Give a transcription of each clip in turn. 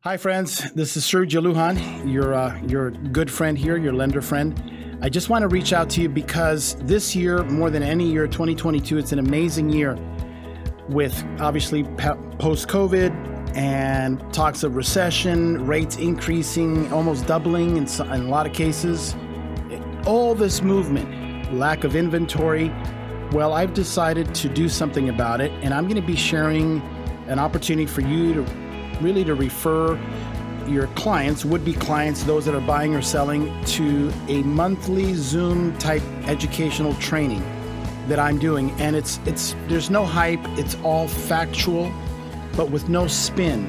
Hi, friends. This is Sergio Lujan, your good friend here, your lender friend. I just want to reach out to you because this year, more than any year, 2022, it's an amazing year with obviously post-COVID and talks of recession, rates increasing, almost doubling in a lot of cases. All this movement, lack of inventory. Well, I've decided to do something about it, and I'm going to be sharing an opportunity for you to refer your clients, would-be clients, those that are buying or selling, to a monthly Zoom type educational training that I'm doing. And it's there's no hype, it's all factual, but with no spin.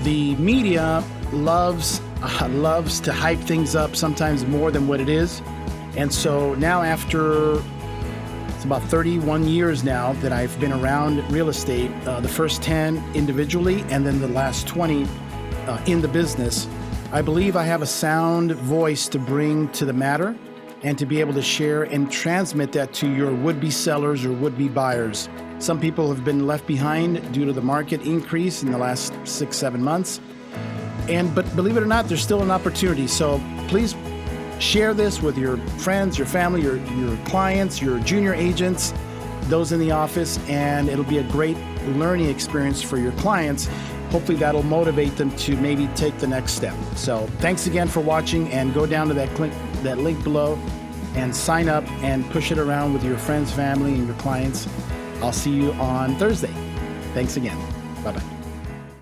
The media loves to hype things up, sometimes more than what it is. And so now, after it's about 31 years now that I've been around real estate, the first 10 individually and then the last 20 in the business, I believe I have a sound voice to bring to the matter and to be able to share and transmit that to your would-be sellers or would-be buyers. Some people have been left behind due to the market increase in the last 6-7 months. But believe it or not, there's still an opportunity. So please share this with your friends, your family, your clients, your junior agents, those in the office, and it'll be a great learning experience for your clients. Hopefully that'll motivate them to maybe take the next step. So thanks again for watching, and go down to that link below and sign up and push it around with your friends, family, and your clients. I'll see you on Thursday. Thanks again. Bye-bye.